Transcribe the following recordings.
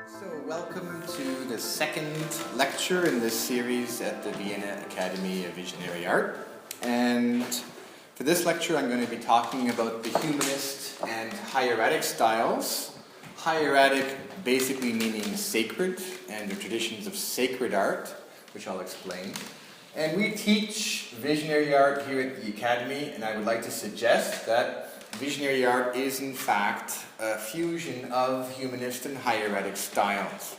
So welcome to the second lecture in this series at the Vienna Academy of Visionary Art. And for this lecture I'm going to be talking about the humanist and hieratic styles. Hieratic basically meaning sacred, and the traditions of sacred art, which I'll explain. And we teach visionary art here at the Academy, and I would like to suggest that visionary art is in fact a fusion of humanist and hieratic styles,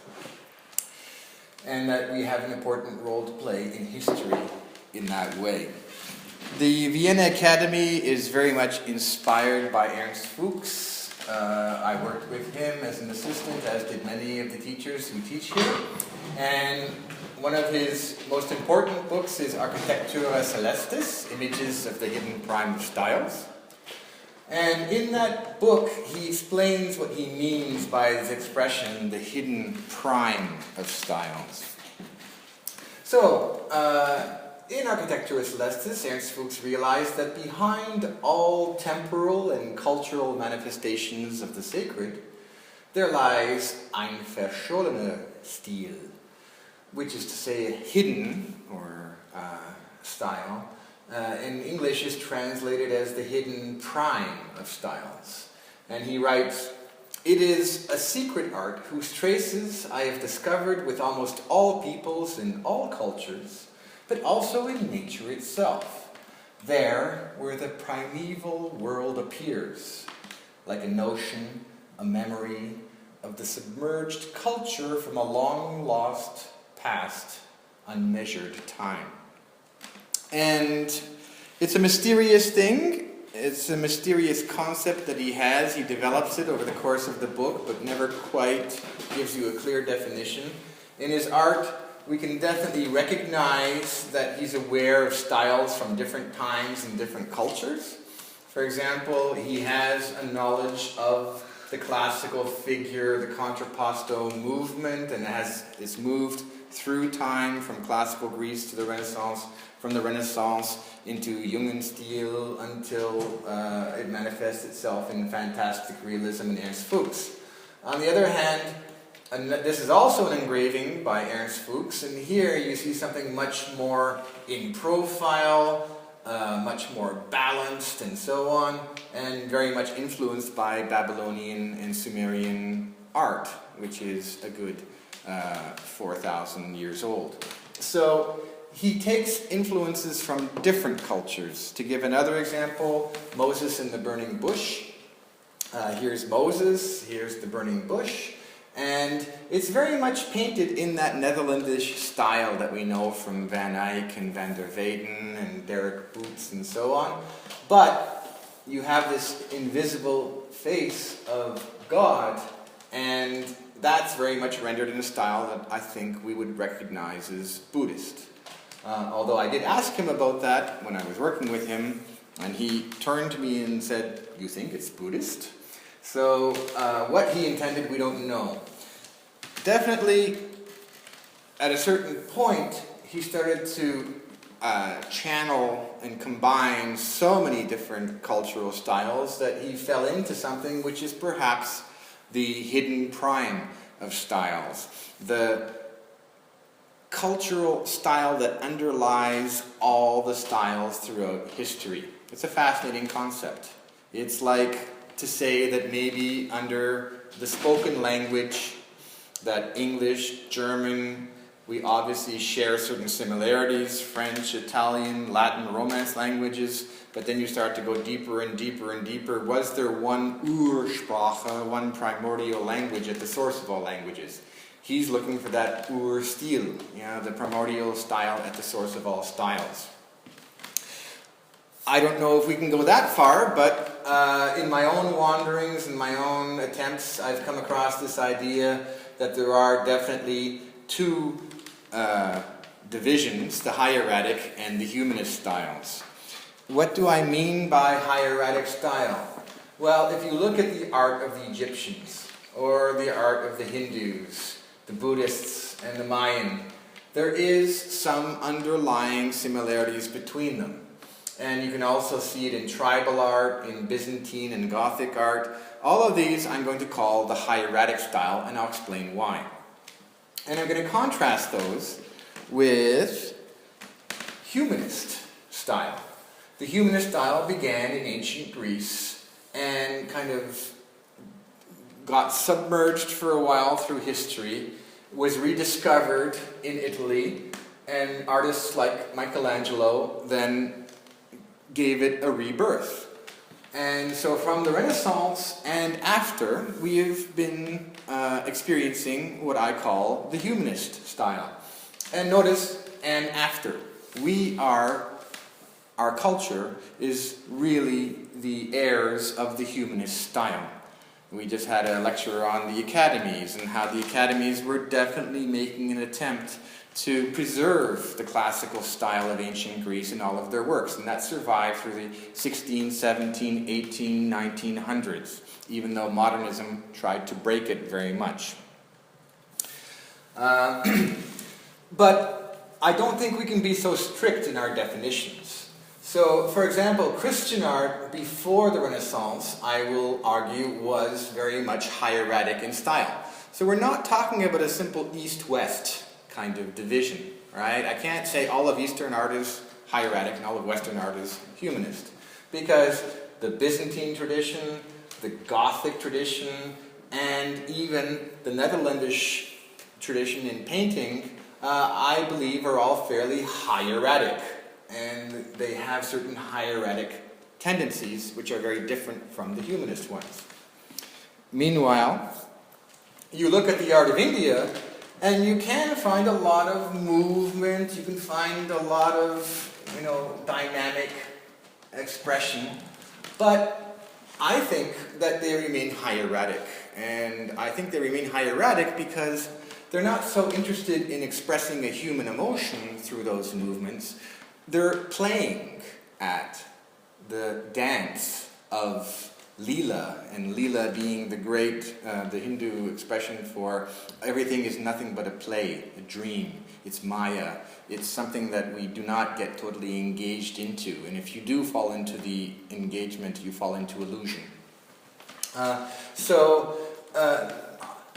and that we have an important role to play in history in that way. The Vienna Academy is very much inspired by Ernst Fuchs. I worked with him as an assistant, as did many of the teachers who teach here, and one of his most important books is Architectura Celestis, Images of the Hidden Prime of Styles. And in that book, he explains what he means by this expression, the hidden prime of styles. So, in Architectura Celestis, Ernst Fuchs realized that behind all temporal and cultural manifestations of the sacred, there lies ein verschollener Stil, which is to say a hidden, or style. In English is translated as the hidden prime of styles. And he writes, "It is a secret art whose traces I have discovered with almost all peoples in all cultures, but also in nature itself, there where the primeval world appears, like a notion, a memory of the submerged culture from a long-lost past, unmeasured time." And it's a mysterious thing. It's a mysterious concept that he has. He develops it over the course of the book, but never quite gives you a clear definition. In his art, we can definitely recognize that he's aware of styles from different times and different cultures. For example, he has a knowledge of the classical figure, the contrapposto movement, and is moved through time from classical Greece to the Renaissance, from the Renaissance into Jugendstil until it manifests itself in fantastic realism in Ernst Fuchs. On the other hand, this is also an engraving by Ernst Fuchs, and here you see something much more in profile, much more balanced and so on, and very much influenced by Babylonian and Sumerian art, which is a good 4,000 years old. So he takes influences from different cultures. To give another example, Moses in the burning bush. Here's Moses, here's the burning bush, and it's very much painted in that Netherlandish style that we know from Van Eyck and Van der Weyden and Derek Boots and so on. But you have this invisible face of God, and that's very much rendered in a style that I think we would recognize as Buddhist. Although I did ask him about that when I was working with him, and he turned to me and said, "You think it's Buddhist?" So what he intended, we don't know. Definitely, at a certain point, he started to channel and combine so many different cultural styles that he fell into something which is perhaps the hidden prime of styles. The cultural style that underlies all the styles throughout history. It's a fascinating concept. It's like to say that maybe under the spoken language, that English, German, we obviously share certain similarities, French, Italian, Latin, Romance languages, but then you start to go deeper and deeper and deeper. Was there one Ursprache, one primordial language at the source of all languages? He's looking for that Urstil, the primordial style at the source of all styles. I don't know if we can go that far, but in my own wanderings and my own attempts, I've come across this idea that there are definitely two divisions, the hieratic and the humanist styles. What do I mean by hieratic style? Well, if you look at the art of the Egyptians, or the art of the Hindus, the Buddhists, and the Mayan, there is some underlying similarities between them. And you can also see it in tribal art, in Byzantine and Gothic art. All of these I'm going to call the hieratic style, and I'll explain why. And I'm going to contrast those with humanist style. The humanist style began in ancient Greece and kind of got submerged for a while through history, was rediscovered in Italy, and artists like Michelangelo then gave it a rebirth. And so from the Renaissance and after, we have been experiencing what I call the humanist style. And notice, and after. Our culture is really the heirs of the humanist style. We just had a lecture on the academies and how the academies were definitely making an attempt to preserve the classical style of ancient Greece in all of their works, and that survived through the 16, 17, 18, 1900s, even though modernism tried to break it very much. But I don't think we can be so strict in our definitions. So, for example, Christian art before the Renaissance, I will argue, was very much hieratic in style. So we're not talking about a simple East-West kind of division, right? I can't say all of Eastern art is hieratic and all of Western art is humanist, because the Byzantine tradition, the Gothic tradition, and even the Netherlandish tradition in painting, I believe are all fairly hieratic, and they have certain hieratic tendencies which are very different from the humanist ones. Meanwhile, you look at the art of India, and you can find a lot of movement, you can find a lot of, dynamic expression, but I think that they remain hieratic. And I think they remain hieratic because they're not so interested in expressing a human emotion through those movements. They're playing at the dance of Leela, and Leela being the great, the Hindu expression for everything is nothing but a play, a dream. It's Maya. It's something that we do not get totally engaged into. And if you do fall into the engagement, you fall into illusion.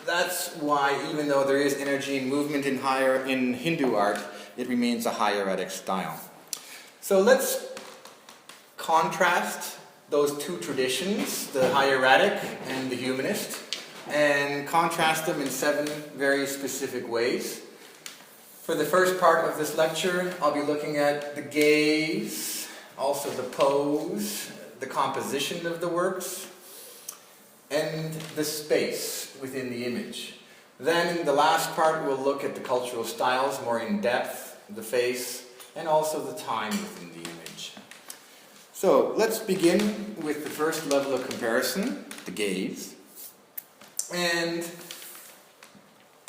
That's why, even though there is energy and movement in Hindu art, it remains a hieratic style. So let's contrast those two traditions, the hieratic and the humanist, and contrast them in 7 very specific ways. For the first part of this lecture, I'll be looking at the gaze, also the pose, the composition of the works, and the space within the image. Then in the last part, we'll look at the cultural styles more in depth, the face, and also the time within the image. So let's begin with the first level of comparison, the gaze. And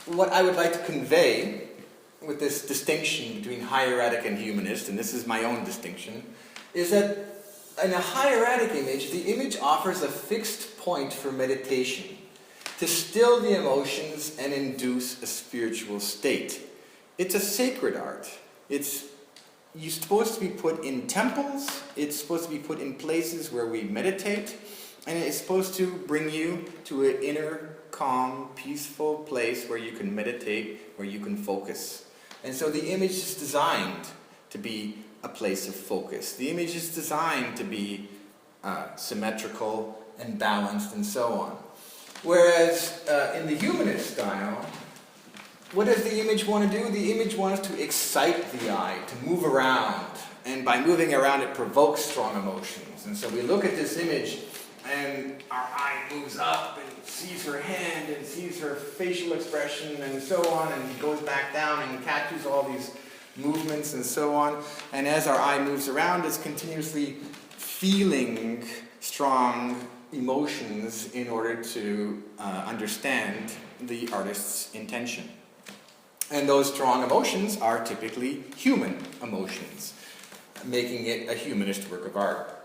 what I would like to convey with this distinction between hieratic and humanist, and this is my own distinction, is that in a hieratic image, the image offers a fixed point for meditation, to still the emotions and induce a spiritual state. It's a sacred art. You're supposed to be put in temples, it's supposed to be put in places where we meditate, and it's supposed to bring you to an inner, calm, peaceful place where you can meditate, where you can focus. And so the image is designed to be a place of focus. The image is designed to be symmetrical and balanced and so on. Whereas in the humanist style, what does the image want to do? The image wants to excite the eye, to move around. And by moving around, it provokes strong emotions. And so we look at this image, and our eye moves up and sees her hand and sees her facial expression and so on, and goes back down and catches all these movements and so on. And as our eye moves around, it's continuously feeling strong emotions in order to understand the artist's intention. And those strong emotions are typically human emotions, making it a humanist work of art.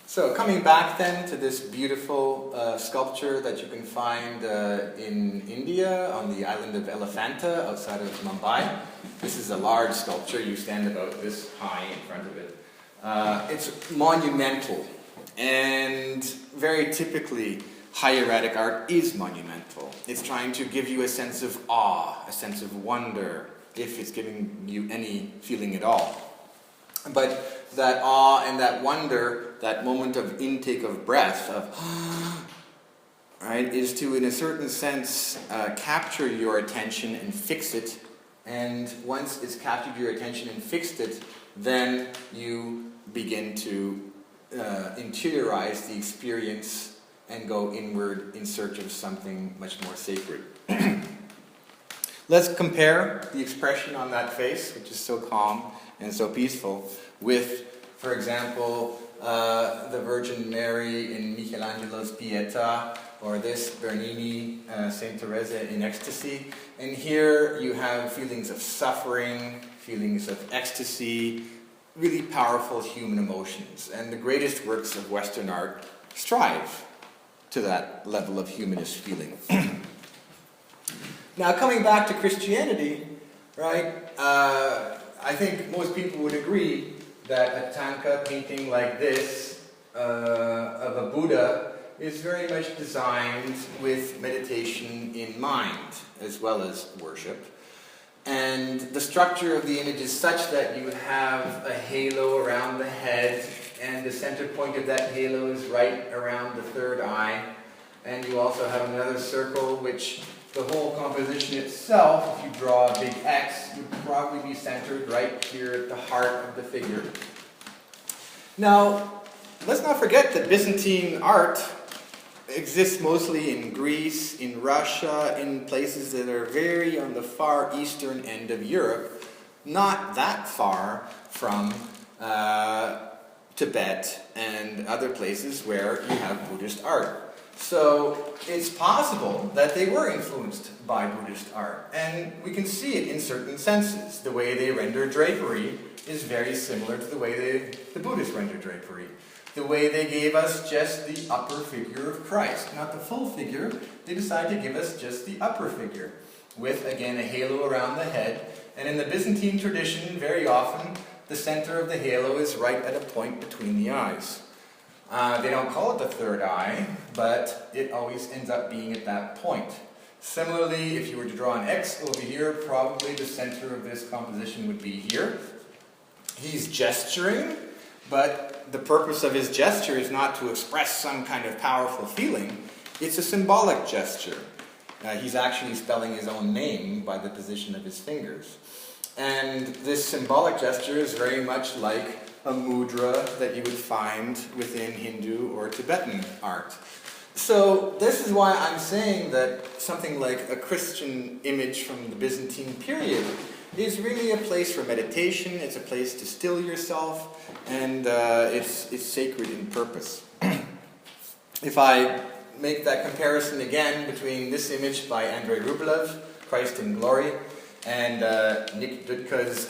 So coming back then to this beautiful sculpture that you can find in India on the island of Elephanta outside of Mumbai. This is a large sculpture. You stand about this high in front of it. It's monumental, and very typically, hieratic art is monumental. It's trying to give you a sense of awe, a sense of wonder, if it's giving you any feeling at all. But that awe and that wonder, that moment of intake of breath, of right, is to, in a certain sense, capture your attention and fix it. And once it's captured your attention and fixed it, then you begin to interiorize the experience and go inward in search of something much more sacred. Let's compare the expression on that face, which is so calm and so peaceful, with, for example, the Virgin Mary in Michelangelo's Pietà, or this Bernini, Saint Teresa in Ecstasy. And here you have feelings of suffering, feelings of ecstasy, really powerful human emotions. And the greatest works of Western art strive to that level of humanist feeling. Now, coming back to Christianity, right, I think most people would agree that a tanka painting like this of a Buddha is very much designed with meditation in mind as well as worship. And the structure of the image is such that you have a halo around the head, and the center point of that halo is right around the third eye. And you also have another circle, which the whole composition itself, if you draw a big X, would probably be centered right here at the heart of the figure. Now, let's not forget that Byzantine art exists mostly in Greece, in Russia, in places that are very on the far eastern end of Europe, not that far from Tibet and other places where you have Buddhist art. So it's possible that they were influenced by Buddhist art, and we can see it in certain senses. The way they render drapery is very similar to the way the Buddhists render drapery. The way they gave us just the upper figure of Christ, not the full figure. They decided to give us just the upper figure, with, again, a halo around the head. And in the Byzantine tradition, very often, the center of the halo is right at a point between the eyes. They don't call it the third eye, but it always ends up being at that point. Similarly, if you were to draw an X over here, probably the center of this composition would be here. He's gesturing, but the purpose of his gesture is not to express some kind of powerful feeling. It's a symbolic gesture. He's actually spelling his own name by the position of his fingers. And this symbolic gesture is very much like a mudra that you would find within Hindu or Tibetan art. So this is why I'm saying that something like a Christian image from the Byzantine period is really a place for meditation. It's a place to still yourself, and it's sacred in purpose. If I make that comparison again between this image by Andrei Rublev, Christ in Glory, and Nick Dudka's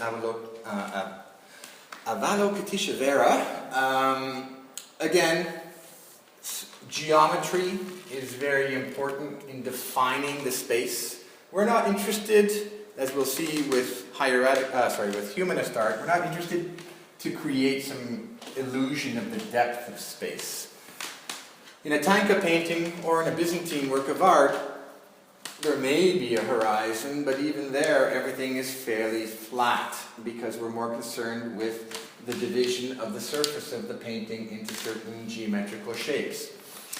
Avalokiteshvara, again, geometry is very important in defining the space. We're not interested, as we'll see with with humanist art, we're not interested to create some illusion of the depth of space. In a tanka painting or in a Byzantine work of art, there may be a horizon, but even there, everything is fairly flat because we're more concerned with the division of the surface of the painting into certain geometrical shapes.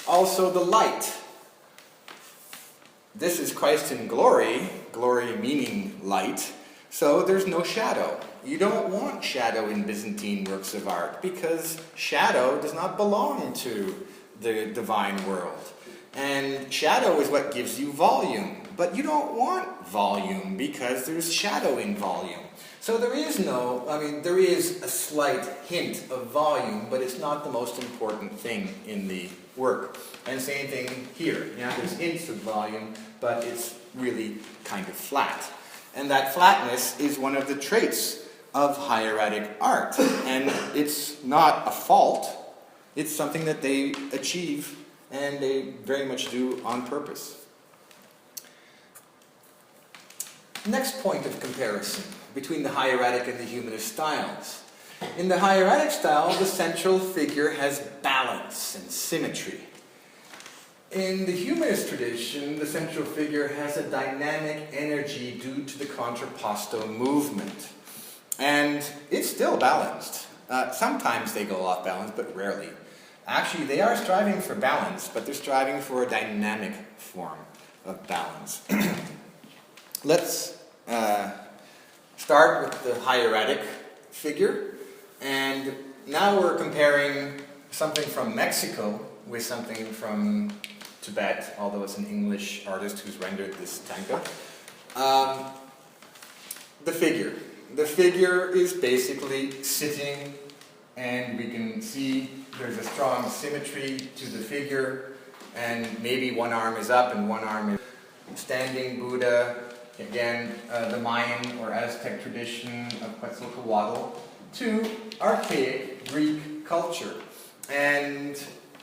Also, the light. This is Christ in Glory, glory meaning light, so there's no shadow. You don't want shadow in Byzantine works of art because shadow does not belong to the divine world. And shadow is what gives you volume. But you don't want volume because there's shadow in volume. So there is there is a slight hint of volume, but it's not the most important thing in the work. And same thing here. There's hints of volume, but it's really kind of flat. And that flatness is one of the traits of hieratic art. And it's not a fault. It's something that they achieve, and they very much do on purpose. Next point of comparison. between the hieratic and the humanist styles. In the hieratic style, the central figure has balance and symmetry. In the humanist tradition, the central figure has a dynamic energy due to the contrapposto movement. And it's still balanced. Sometimes they go off balance, but rarely. Actually, they are striving for balance, but they're striving for a dynamic form of balance. Let's start with the hieratic figure. And now we're comparing something from Mexico with something from Tibet, although it's an English artist who's rendered this tanka. The figure. The figure is basically sitting, and we can see there's a strong symmetry to the figure, and maybe one arm is up and one arm is standing Buddha. Again, the Mayan or Aztec tradition of Quetzalcoatl to archaic Greek culture. And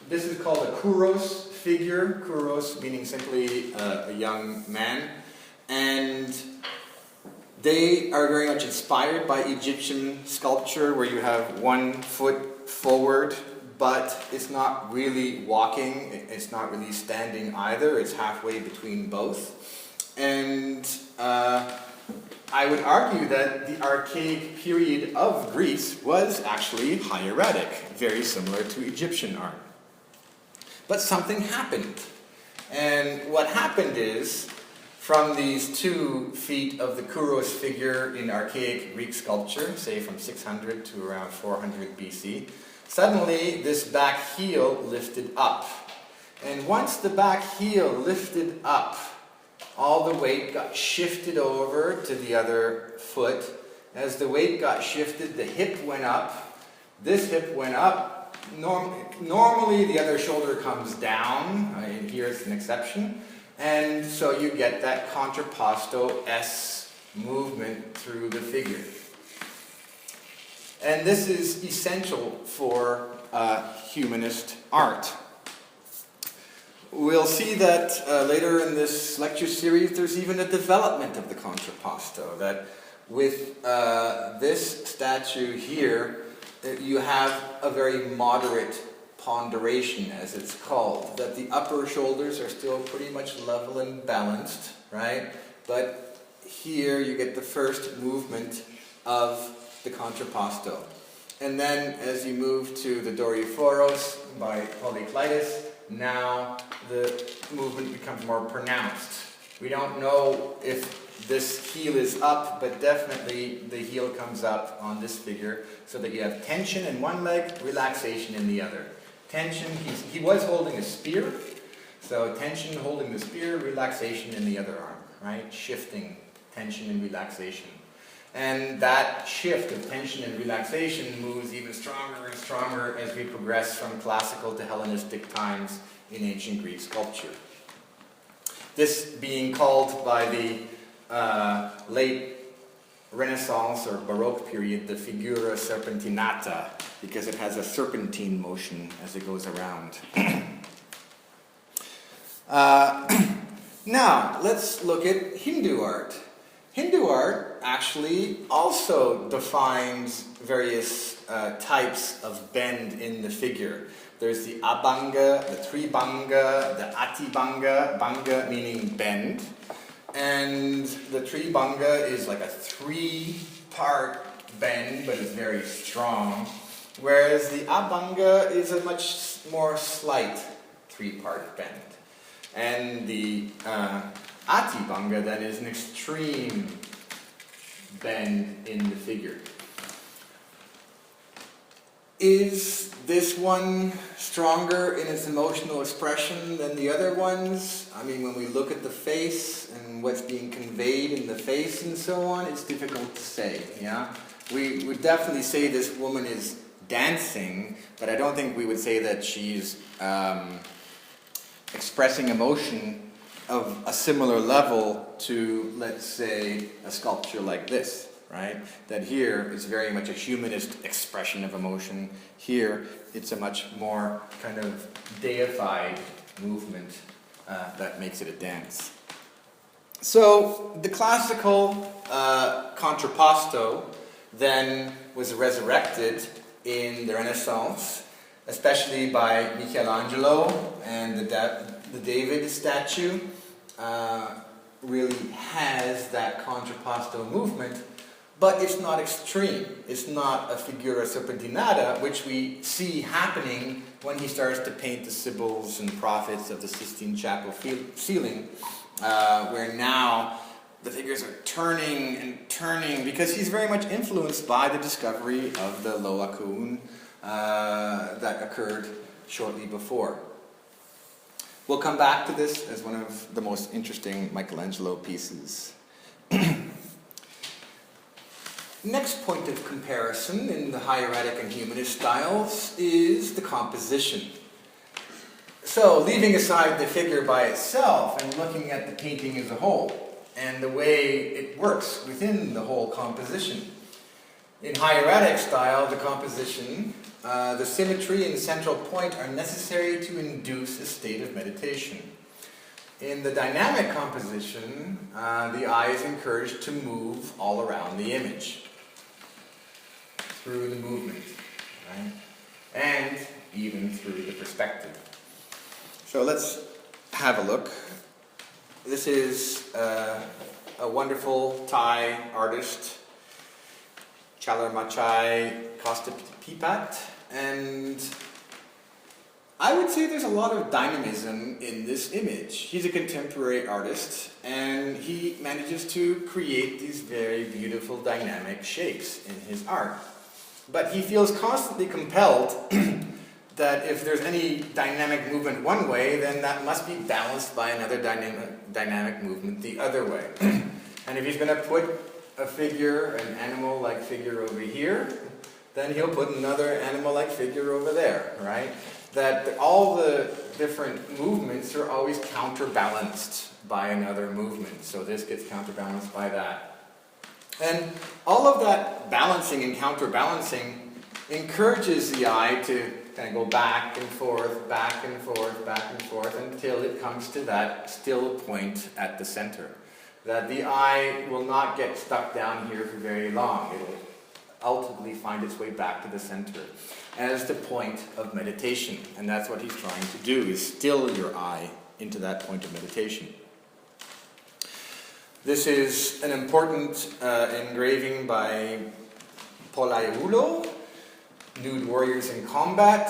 this is called a kouros figure, kouros meaning simply a young man. And they are very much inspired by Egyptian sculpture, where you have one foot forward, but it's not really walking, it's not really standing either, it's halfway between both. And I would argue that the archaic period of Greece was actually hieratic, very similar to Egyptian art. But something happened. And what happened is, from these 2 feet of the kouros figure in archaic Greek sculpture, say from 600 to around 400 BC, suddenly this back heel lifted up. And once the back heel lifted up, all the weight got shifted over to the other foot. As the weight got shifted, the hip went up. This hip went up. Normally the other shoulder comes down. Here it's an exception. And so you get that contrapposto S movement through the figure. And this is essential for humanist art. We'll see that later in this lecture series there's even a development of the contrapposto, that with this statue here you have a very moderate ponderation, as it's called, that the upper shoulders are still pretty much level and balanced, right? But here you get the first movement of the contrapposto. And then as you move to the Doryphoros by Polykleitos, now the movement becomes more pronounced. We don't know if this heel is up, but definitely the heel comes up on this figure, so that you have tension in one leg, relaxation in the other. Tension, he was holding a spear, so tension holding the spear, relaxation in the other arm, right? Shifting tension and relaxation. And that shift of tension and relaxation moves even stronger and stronger as we progress from classical to Hellenistic times in ancient Greek sculpture. This being called by the late Renaissance or Baroque period the figura serpentinata, because it has a serpentine motion as it goes around. Now, let's look at Hindu art. Hindu art actually also defines various types of bend in the figure. There's the abhanga, the tribhanga, the atibhanga, bhanga meaning bend. And the tribhanga is like a 3-part bend, but it's very strong. Whereas the abhanga is a much more slight 3-part bend. And the atibhanga then is an extreme bend in the figure. Is this one stronger in its emotional expression than the other ones? I mean, when we look at the face and what's being conveyed in the face and so on, it's difficult to say, yeah? We would definitely say this woman is dancing, but I don't think we would say that she's expressing emotion of a similar level to, let's say, a sculpture like this, right? That here is very much a humanist expression of emotion. Here, it's a much more kind of deified movement that makes it a dance. So the classical contrapposto then was resurrected in the Renaissance, especially by Michelangelo, and the David statue really has that contrapposto movement, but it's not extreme. It's not a figura serpentinata, which we see happening when he starts to paint the Sibyls and Prophets of the Sistine Chapel ceiling, where now the figures are turning and turning, because he's very much influenced by the discovery of the Laocoon that occurred shortly before. We'll come back to this as one of the most interesting Michelangelo pieces. Next point of comparison in the hieratic and humanist styles is the composition. So, leaving aside the figure by itself and looking at the painting as a whole, and the way it works within the whole composition. In hieratic style, the composition, the symmetry and central point are necessary to induce a state of meditation. In the dynamic composition, the eye is encouraged to move all around the image through the movement, right? And even through the perspective. So let's have a look. This is a wonderful Thai artist, Chalermachai Kostapipat, and I would say there's a lot of dynamism in this image. He's a contemporary artist, and he manages to create these very beautiful dynamic shapes in his art. But he feels constantly compelled that if there's any dynamic movement one way, then that must be balanced by another dynamic movement the other way. And if he's going to put a figure, an animal-like figure over here, then he'll put another animal-like figure over there, right? That all the different movements are always counterbalanced by another movement. So this gets counterbalanced by that. And all of that balancing and counterbalancing encourages the eye to kind of go back and forth, back and forth, back and forth, until it comes to that still point at the center. That the eye will not get stuck down here for very long. It will ultimately find its way back to the center as the point of meditation. And that's what he's trying to do, is still your eye into that point of meditation. This is an important engraving by Polaiulo, Nude Warriors in Combat.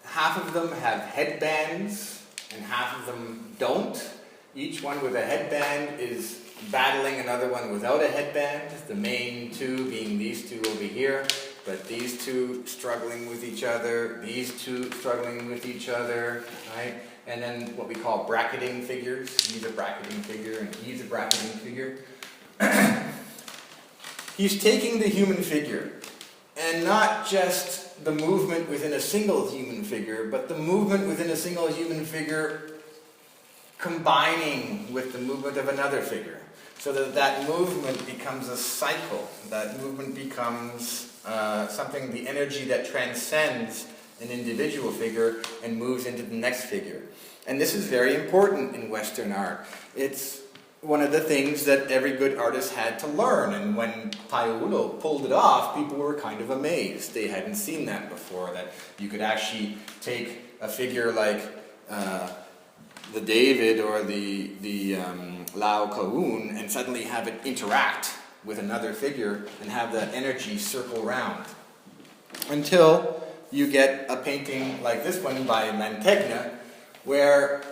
Half of them have headbands and half of them don't. Each one with a headband is battling another one without a headband. The main two being these two over here, but these two struggling with each other, these two struggling with each other, right? And then what we call bracketing figures. He's a bracketing figure and he's a bracketing figure. He's taking the human figure, and not just the movement within a single human figure, but the movement within a single human figure combining with the movement of another figure, so that that movement becomes a cycle. That movement becomes something, the energy that transcends an individual figure and moves into the next figure. And this is very important in Western art. It's one of the things that every good artist had to learn, and when Polaiulo pulled it off, people were kind of amazed. They hadn't seen that before, that you could actually take a figure like the David or the Laocoon and suddenly have it interact with another figure and have that energy circle round. Until you get a painting like this one by Mantegna, where,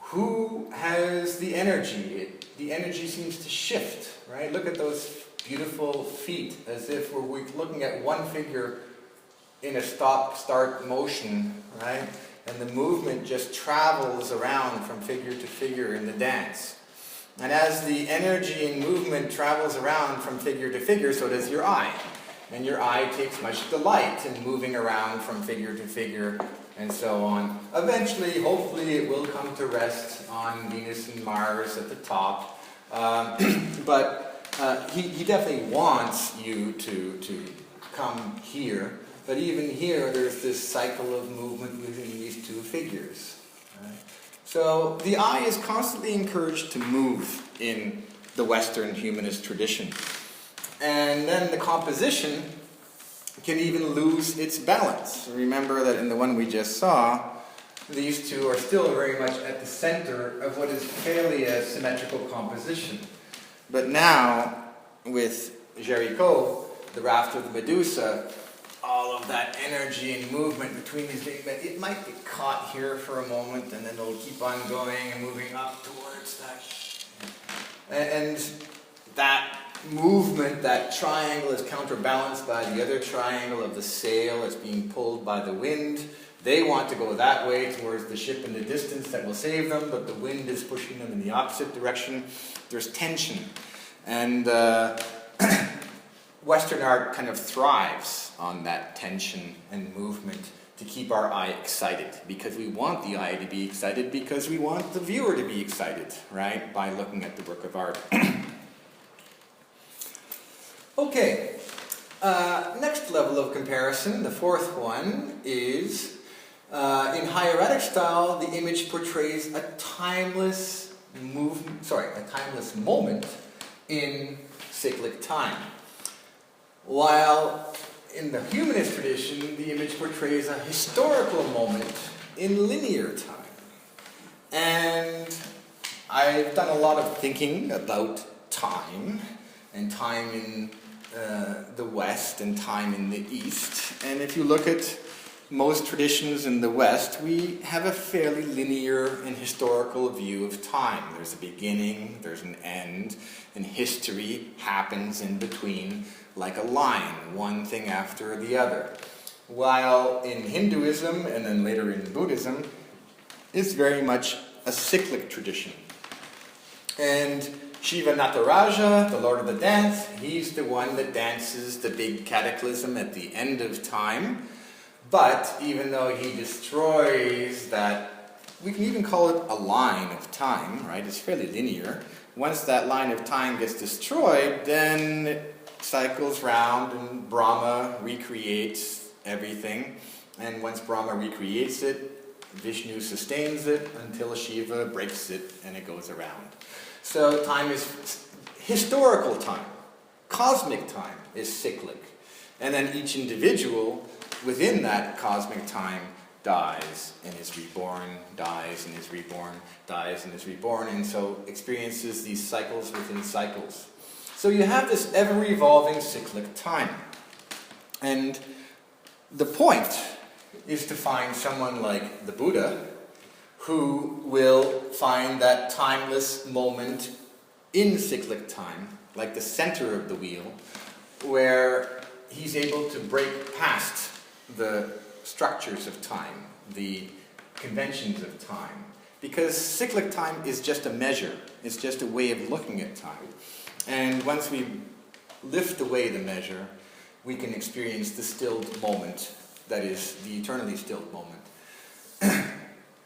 who has the energy? The energy seems to shift, right? Look at those beautiful feet, as if we're looking at one figure in a stop-start motion, right? And the movement just travels around from figure to figure in the dance. And as the energy and movement travels around from figure to figure, so does your eye. And your eye takes much delight in moving around from figure to figure, and so on. Eventually, hopefully, it will come to rest on Venus and Mars at the top. But he definitely wants you to come here. But even here, there's this cycle of movement within these two figures. Right? So the eye is constantly encouraged to move in the Western humanist tradition. And then the composition can even lose its balance. Remember that in the one we just saw, these two are still very much at the center of what is fairly a symmetrical composition. But now, with Jericho, the raft of the Medusa, all of that energy and movement between these things, it might get caught here for a moment, and then it'll keep on going and moving up towards that. And that movement, that triangle, is counterbalanced by the other triangle of the sail that's being pulled by the wind. They want to go that way towards the ship in the distance that will save them, but the wind is pushing them in the opposite direction. There's tension. And Western art kind of thrives on that tension and movement to keep our eye excited, because we want the eye to be excited, because we want the viewer to be excited, right, by looking at the work of art. Okay, next level of comparison, the fourth one, is in hieratic style, the image portrays a timeless moment in cyclic time. While in the humanist tradition, the image portrays a historical moment in linear time. And I've done a lot of thinking about time, and time in the West and time in the East. And if you look at most traditions in the West, we have a fairly linear and historical view of time. There's a beginning, there's an end, and history happens in between like a line, one thing after the other. While in Hinduism, and then later in Buddhism, it's very much a cyclic tradition. And Shiva Nataraja, the Lord of the Dance, he's the one that dances the big cataclysm at the end of time. But even though he destroys that, we can even call it a line of time, right? It's fairly linear. Once that line of time gets destroyed, then it cycles round and Brahma recreates everything. And once Brahma recreates it, Vishnu sustains it until Shiva breaks it and it goes around. So time is historical time. Cosmic time is cyclic. And then each individual within that cosmic time dies and is reborn, dies and is reborn, dies and is reborn, and so experiences these cycles within cycles. So you have this ever-evolving cyclic time. And the point is to find someone like the Buddha who will find that timeless moment in cyclic time, like the center of the wheel, where he's able to break past the structures of time, the conventions of time. Because cyclic time is just a measure. It's just a way of looking at time. And once we lift away the measure, we can experience the stilled moment, that is, the eternally stilled moment.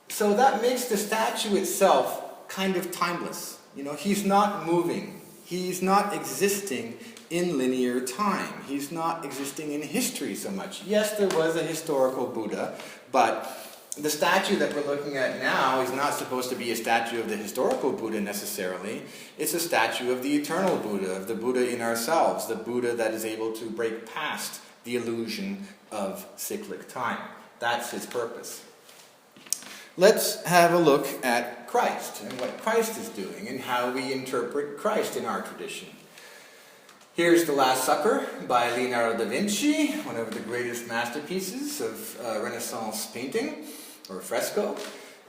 So that makes the statue itself kind of timeless. You know, he's not moving. He's not existing in linear time. He's not existing in history so much. Yes, there was a historical Buddha, but the statue that we're looking at now is not supposed to be a statue of the historical Buddha necessarily. It's a statue of the eternal Buddha, of the Buddha in ourselves, the Buddha that is able to break past the illusion of cyclic time. That's his purpose. Let's have a look at Christ and what Christ is doing and how we interpret Christ in our tradition. Here's The Last Supper by Leonardo da Vinci, one of the greatest masterpieces of Renaissance painting, or fresco.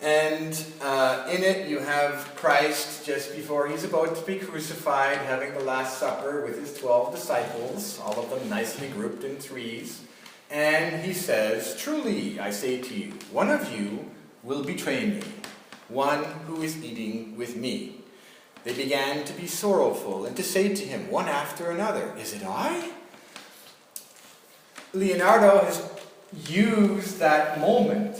And in it you have Christ just before he's about to be crucified, having the Last Supper with his 12 disciples, all of them nicely grouped in threes. And he says, "Truly, I say to you, one of you will betray me, one who is eating with me." They began to be sorrowful and to say to him, one after another, "Is it I?" Leonardo has used that moment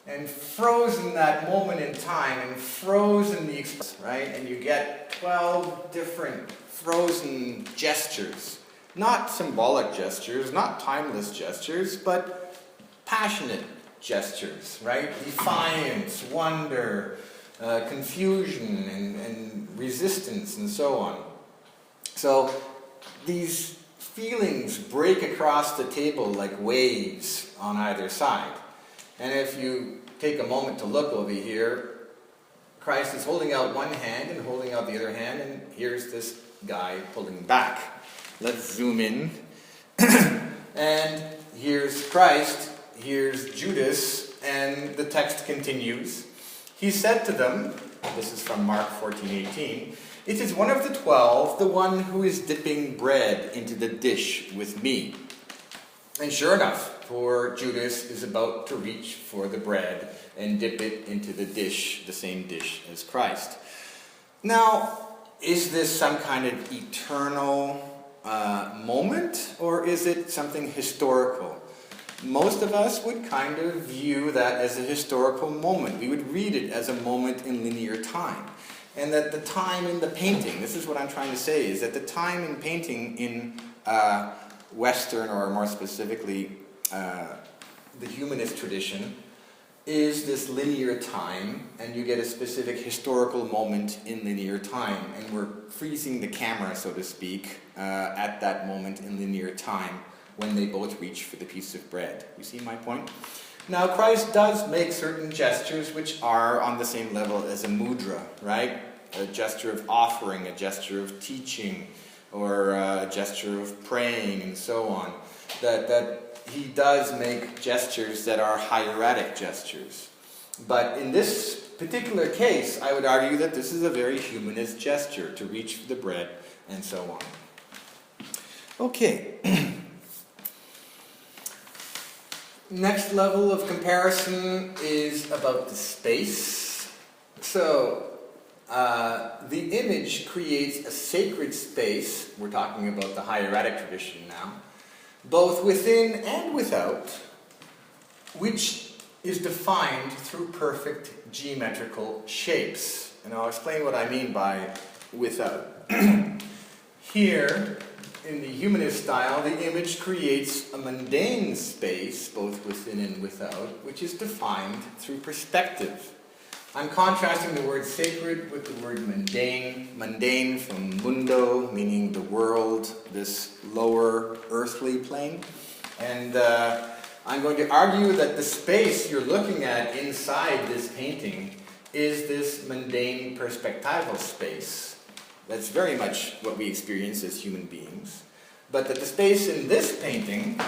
and frozen that moment in time and frozen the experience, right? And you get 12 different frozen gestures. Not symbolic gestures, not timeless gestures, but passionate gestures, right? Defiance, wonder, confusion, and resistance, and so on. So these feelings break across the table like waves on either side. And if you take a moment to look over here, Christ is holding out one hand and holding out the other hand, and here's this guy pulling back. Let's zoom in. And here's Christ, here's Judas, and the text continues. He said to them, this is from Mark 14:18, "It is one of the 12, the one who is dipping bread into the dish with me." And sure enough, poor Judas is about to reach for the bread and dip it into the dish, the same dish as Christ. Now, is this some kind of eternal moment, or is it something historical? Most of us would kind of view that as a historical moment. We would read it as a moment in linear time. And that the time in the painting, this is what I'm trying to say, is that the time in painting in Western, or more specifically the humanist tradition, is this linear time, and you get a specific historical moment in linear time, and we're freezing the camera, so to speak, at that moment in linear time when they both reach for the piece of bread. You see my point? Now, Christ does make certain gestures which are on the same level as a mudra, right? A gesture of offering, a gesture of teaching, or a gesture of praying, and so on. That he does make gestures that are hieratic gestures. But in this particular case, I would argue that this is a very humanist gesture, to reach for the bread, and so on. Okay. Next level of comparison is about the space. So, the image creates a sacred space, we're talking about the hieratic tradition now, both within and without, which is defined through perfect geometrical shapes. And I'll explain what I mean by without. Here, in the humanist style, the image creates a mundane space, both within and without, which is defined through perspective. I'm contrasting the word sacred with the word mundane. Mundane from mundo, meaning the world, this lower earthly plane. And I'm going to argue that the space you're looking at inside this painting is this mundane perspectival space. That's very much what we experience as human beings. But that the space in this painting,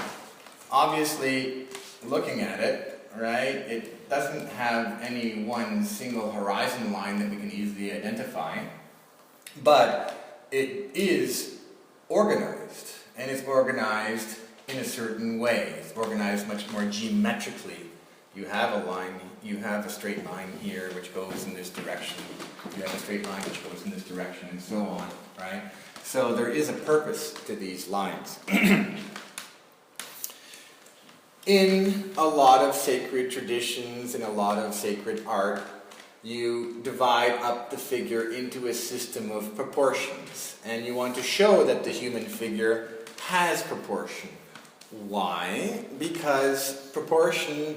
obviously looking at it, right, it doesn't have any one single horizon line that we can easily identify, but it is organized, and it's organized in a certain way. It's organized much more geometrically. You have a line, you have a straight line here which goes in this direction, you have a straight line which goes in this direction, and so on, right? So there is a purpose to these lines. In a lot of sacred traditions, in a lot of sacred art, you divide up the figure into a system of proportions. And you want to show that the human figure has proportion. Why? Because proportion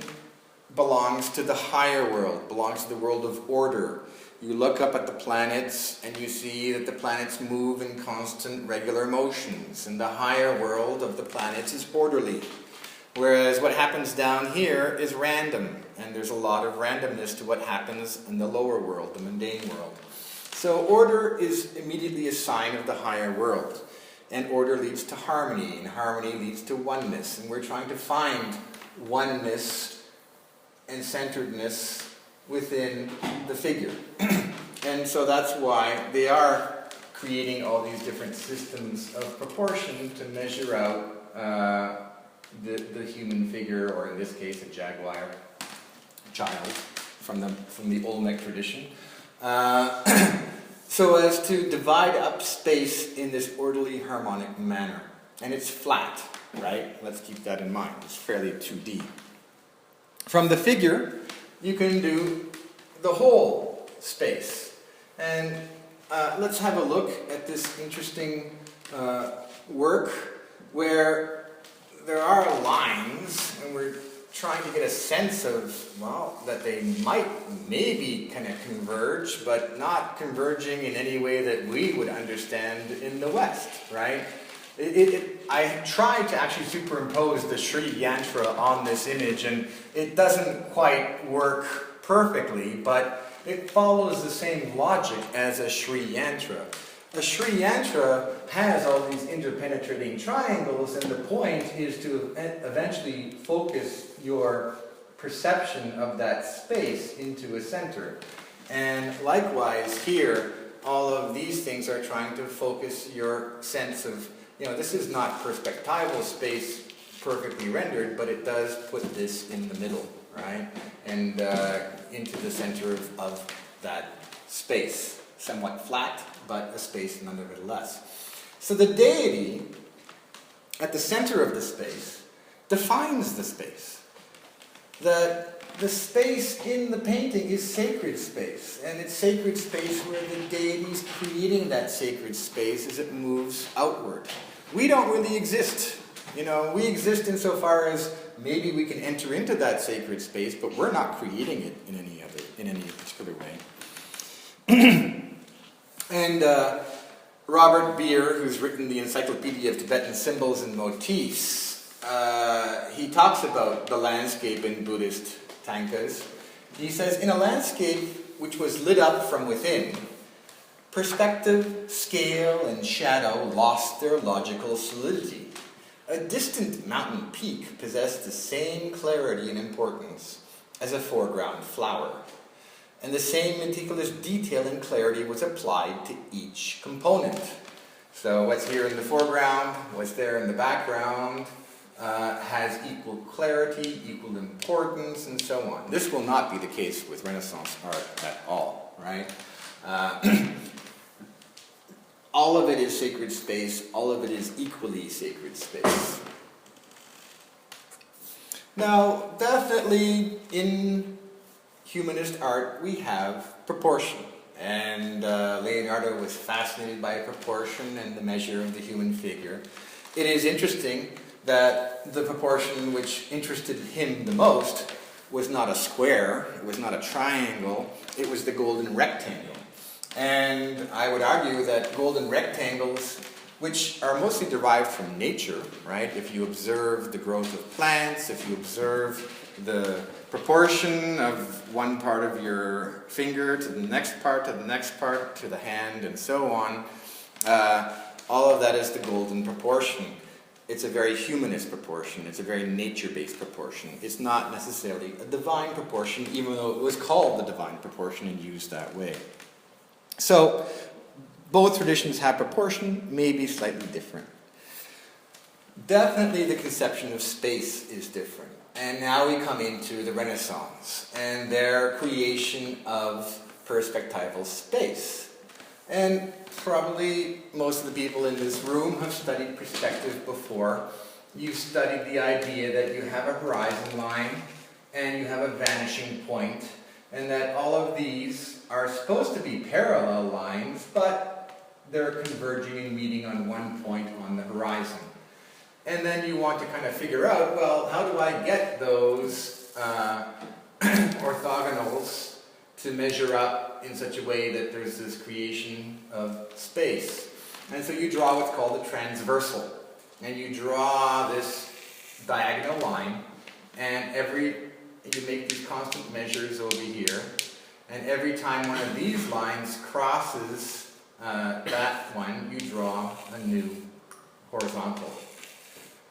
belongs to the higher world, belongs to the world of order. You look up at the planets and you see that the planets move in constant regular motions. And the higher world of the planets is orderly. Whereas what happens down here is random, and there's a lot of randomness to what happens in the lower world, the mundane world. So order is immediately a sign of the higher world, and order leads to harmony, and harmony leads to oneness, and we're trying to find oneness and centeredness within the figure. And so that's why they are creating all these different systems of proportion to measure out the human figure, or in this case, a jaguar child from the Olmec tradition, so as to divide up space in this orderly, harmonic manner. And it's flat, right? Let's keep that in mind. It's fairly 2D. From the figure, you can do the whole space. And let's have a look at this interesting work where there are lines, and we're trying to get a sense of, well, that they might maybe kind of converge, but not converging in any way that we would understand in the West, right? I tried to actually superimpose the Sri Yantra on this image, and it doesn't quite work perfectly, but it follows the same logic as a Sri Yantra. A Sri Yantra has all these interpenetrating triangles, and the point is to eventually focus your perception of that space into a center. And likewise here, all of these things are trying to focus your sense of, this is not perspectival space perfectly rendered, but it does put this in the middle, right? And into the center of that space. Somewhat flat, but a space nonetheless. So the deity at the center of the space defines the space. The space in the painting is sacred space, and it's sacred space where the deity is creating that sacred space as it moves outward. We don't really exist. We exist insofar as maybe we can enter into that sacred space, but we're not creating it in any particular way. And Robert Beer, who's written the Encyclopedia of Tibetan Symbols and Motifs, he talks about the landscape in Buddhist tankas. He says, in a landscape which was lit up from within, perspective, scale, and shadow lost their logical solidity. A distant mountain peak possessed the same clarity and importance as a foreground flower, and the same meticulous detail and clarity was applied to each component. So what's here in the foreground, what's there in the background, has equal clarity, equal importance, and so on. This will not be the case with Renaissance art at all, right? All of it is sacred space, all of it is equally sacred space. Now, definitely in humanist art, we have proportion. And Leonardo was fascinated by proportion and the measure of the human figure. It is interesting that the proportion which interested him the most was not a square, it was not a triangle, it was the golden rectangle. And I would argue that golden rectangles, which are mostly derived from nature, right? If you observe the growth of plants, if you observe the proportion of one part of your finger to the next part, to the next part, to the hand, and so on, all of that is the golden proportion. It's a very humanist proportion. It's a very nature-based proportion. It's not necessarily a divine proportion, even though it was called the divine proportion and used that way. So, both traditions have proportion, maybe slightly different. Definitely the conception of space is different. And now we come into the Renaissance and their creation of perspectival space. And probably most of the people in this room have studied perspective before. You've studied the idea that you have a horizon line and you have a vanishing point, and that all of these are supposed to be parallel lines, but they're converging and meeting on one point on the horizon. And then you want to kind of figure out, well, how do I get those orthogonals to measure up in such a way that there's this creation of space? And so you draw what's called a transversal. And you draw this diagonal line, and you make these constant measures over here, and every time one of these lines crosses that one, you draw a new horizontal.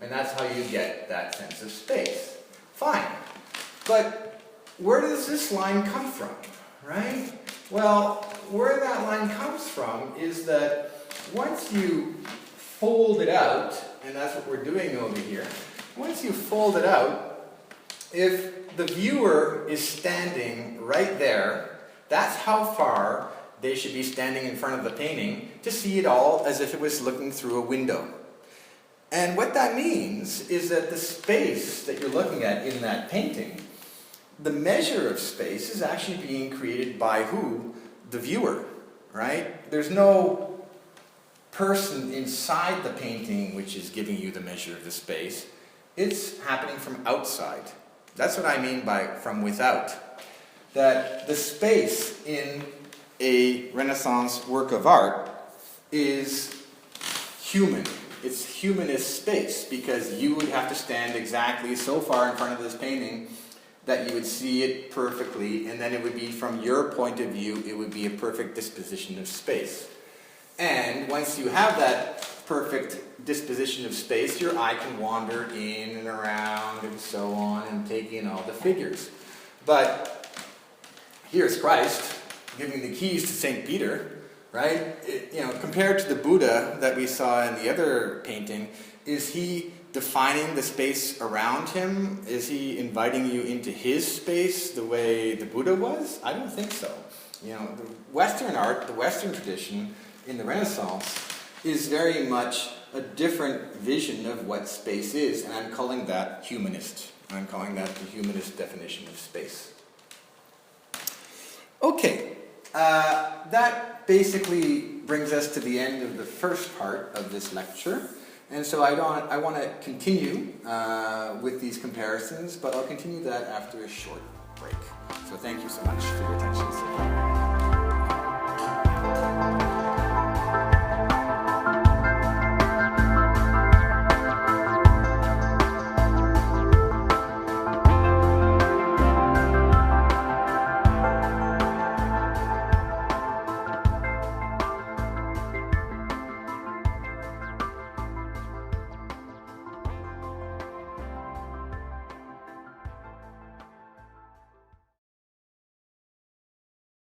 And that's how you get that sense of space. Fine. But where does this line come from, right? Well, where that line comes from is that once you fold it out, and that's what we're doing over here, once you fold it out, if the viewer is standing right there, that's how far they should be standing in front of the painting to see it all as if it was looking through a window. And what that means is that the space that you're looking at in that painting, the measure of space is actually being created by who? The viewer, right? There's no person inside the painting which is giving you the measure of the space. It's happening from outside. That's what I mean by from without. That the space in a Renaissance work of art is human. It's humanist space, because you would have to stand exactly so far in front of this painting that you would see it perfectly, and then it would be, from your point of view, it would be a perfect disposition of space. And once you have that perfect disposition of space, your eye can wander in and around and so on and take in all the figures. But here's Christ giving the keys to St. Peter, right? Compared to the Buddha that we saw in the other painting, is he defining the space around him? Is he inviting you into his space the way the Buddha was? I don't think so. The Western art, the Western tradition in the Renaissance is very much a different vision of what space is, and I'm calling that humanist. I'm calling that the humanist definition of space. Okay, that basically brings us to the end of the first part of this lecture. And so I want to continue with these comparisons, but I'll continue that after a short break. So thank you so much for your attention so far.